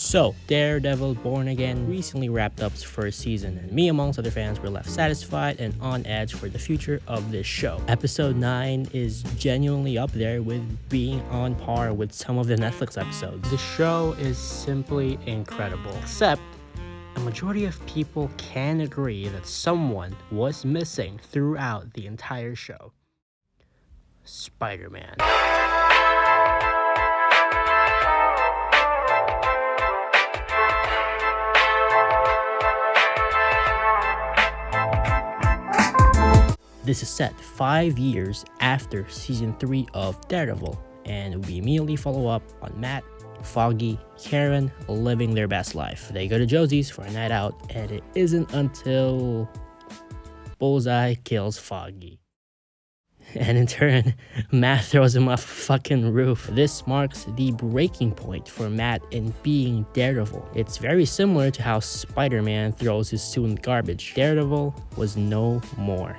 So, Daredevil Born Again recently wrapped up its first season, and me amongst other fans were left satisfied and on edge for the future of this show. Episode 9 is genuinely up there with being on par with some of the Netflix episodes. The show is simply incredible, except a majority of people can agree that someone was missing throughout the entire show. Spider-Man. This is set 5 years after season 3 of Daredevil, and we immediately follow up on Matt, Foggy, Karen living their best life. They go to Josie's for a night out, and it isn't until Bullseye kills Foggy. And in turn, Matt throws him off a fucking roof. This marks the breaking point for Matt in being Daredevil. It's very similar to how Spider-Man throws his suit in garbage. Daredevil was no more.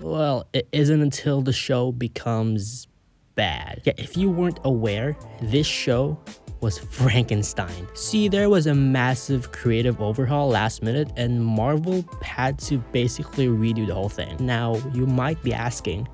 Well, it isn't until the show becomes bad. Yeah, if you weren't aware, this show was Frankenstein. See, there was a massive creative overhaul last minute, and Marvel had to basically redo the whole thing. Now, you might be asking,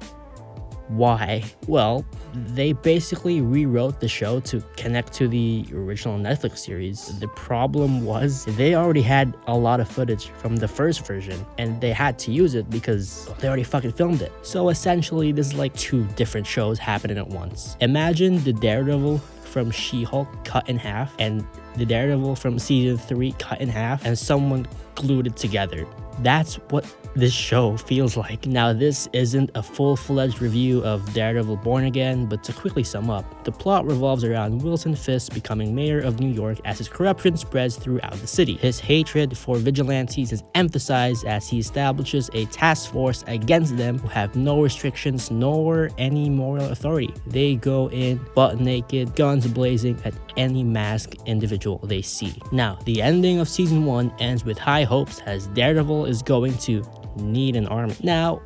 why? Well, they basically rewrote the show to connect to the original Netflix series. The problem was they already had a lot of footage from the first version, and they had to use it because they already fucking filmed it. So essentially, this is like two different shows happening at once. Imagine the Daredevil from She-Hulk cut in half and the Daredevil from season 3 cut in half, and someone glued it together. That's what this show feels like. Now, this isn't a full-fledged review of Daredevil Born Again, but to quickly sum up, the plot revolves around Wilson Fisk becoming mayor of New York as his corruption spreads throughout the city. His hatred for vigilantes is emphasized as he establishes a task force against them who have no restrictions nor any moral authority. They go in butt naked, guns blazing at any masked individual they see. Now, the ending of season 1 ends with high hopes as Daredevil is going to need an army. Now,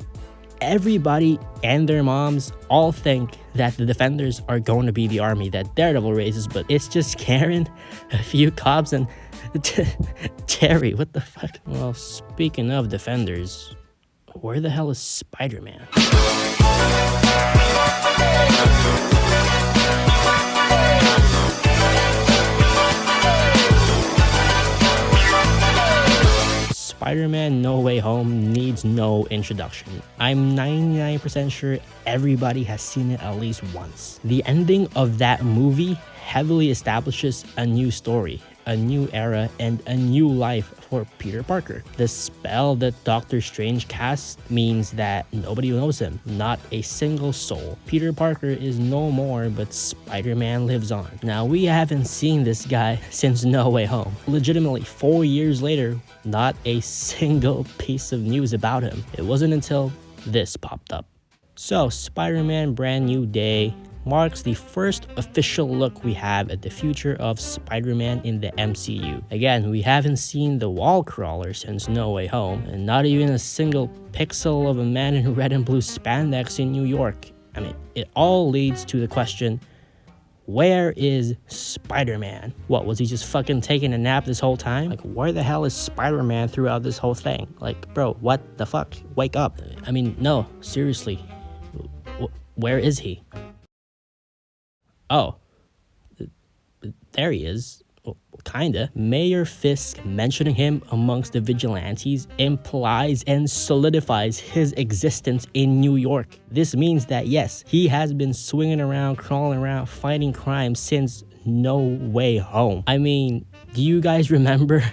everybody and their moms all think that the Defenders are going to be the army that Daredevil raises, but it's just Karen, a few cops, and Terry. What the fuck? Well, speaking of Defenders, where the hell is Spider-Man? Spider-Man No Way Home needs no introduction. I'm 99% sure everybody has seen it at least once. The ending of that movie heavily establishes a new story, a new era, and a new life for Peter Parker. The spell that Doctor Strange casts means that nobody knows him, not a single soul. Peter Parker is no more, but Spider-Man lives on. Now, we haven't seen this guy since No Way Home. Legitimately, 4 years later, not a single piece of news about him. It wasn't until this popped up. So, Spider-Man Brand New Day marks the first official look we have at the future of Spider-Man in the MCU. Again, we haven't seen the wall crawler since No Way Home, and not even a single pixel of a man in red and blue spandex in New York. I mean, it all leads to the question, where is Spider-Man? What, was he just fucking taking a nap this whole time? Like, where the hell is Spider-Man throughout this whole thing? Like, bro, what the fuck? Wake up. I mean, no, seriously. Where is he? Oh, there he is. Well, kinda. Mayor Fisk mentioning him amongst the vigilantes implies and solidifies his existence in New York. This means that yes, he has been swinging around, crawling around, fighting crime since No Way Home. I mean, do you guys remember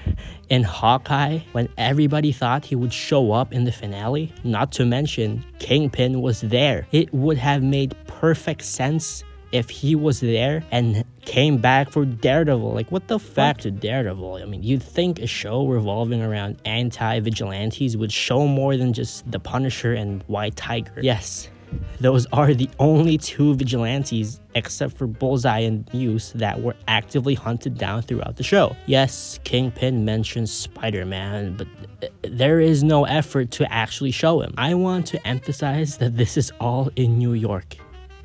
in Hawkeye when everybody thought he would show up in the finale? Not to mention, Kingpin was there. It would have made perfect sense if he was there and came back for Daredevil. Like, what the fuck to Daredevil? I mean, you'd think a show revolving around anti-vigilantes would show more than just the Punisher and White Tiger. Yes, those are the only two vigilantes, except for Bullseye and Muse, that were actively hunted down throughout the show. Yes, Kingpin mentions Spider-Man, but there is no effort to actually show him. I want to emphasize that this is all in New York.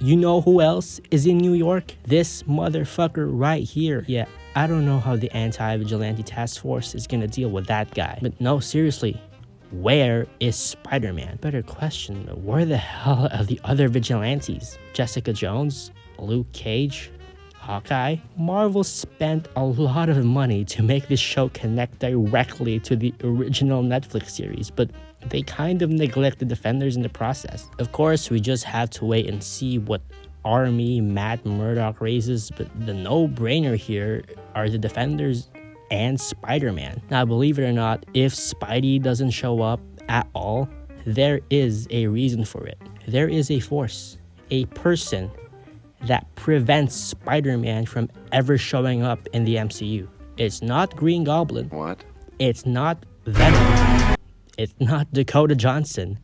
You know who else is in New York? This motherfucker right here. Yeah, I don't know how the anti-vigilante task force is gonna deal with that guy. But no, seriously, where is Spider-Man? Better question, where the hell are the other vigilantes? Jessica Jones? Luke Cage? Hawkeye? Marvel spent a lot of money to make this show connect directly to the original Netflix series, but they kind of neglect the Defenders in the process. Of course, we just have to wait and see what army Matt Murdock raises, but the no-brainer here are the Defenders and Spider-Man. Now, believe it or not, if Spidey doesn't show up at all, there is a reason for it. There is a force, a person that prevents Spider-Man from ever showing up in the MCU. It's not Green Goblin. What? It's not Venom. It's not Dakota Johnson.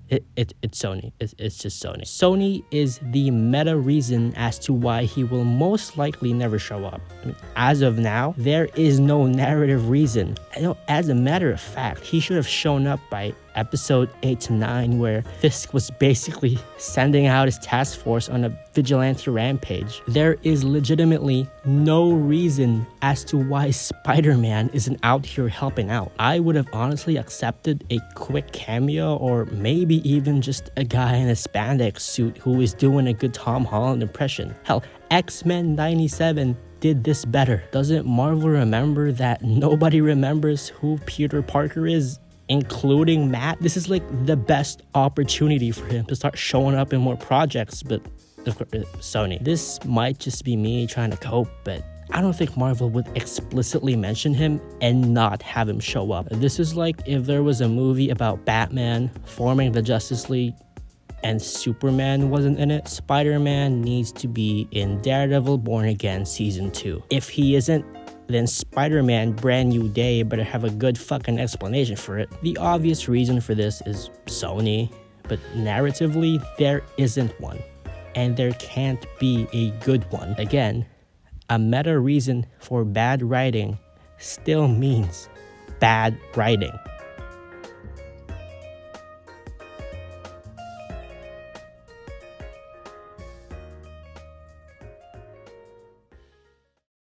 It's Sony. It's just Sony. Sony is the meta reason as to why he will most likely never show up. I mean, as of now, there is no narrative reason. As a matter of fact, he should have shown up by episode 8 to 9, where Fisk was basically sending out his task force on a vigilante rampage. There is legitimately no reason as to why Spider-Man isn't out here helping out. I would have honestly accepted a quick cameo, or maybe even just a guy in a spandex suit who is doing a good Tom Holland impression. Hell, X-Men 97 did this better. Doesn't Marvel remember that nobody remembers who Peter Parker is, including Matt? This is like the best opportunity for him to start showing up in more projects, but of course, Sony. This might just be me trying to cope, but I don't think Marvel would explicitly mention him and not have him show up. This is like if there was a movie about Batman forming the Justice League and Superman wasn't in it. Spider-Man needs to be in Daredevil Born Again Season 2. If he isn't, then Spider-Man Brand New Day better have a good fucking explanation for it. The obvious reason for this is Sony, but narratively, there isn't one. And there can't be a good one. Again, a meta reason for bad writing still means bad writing.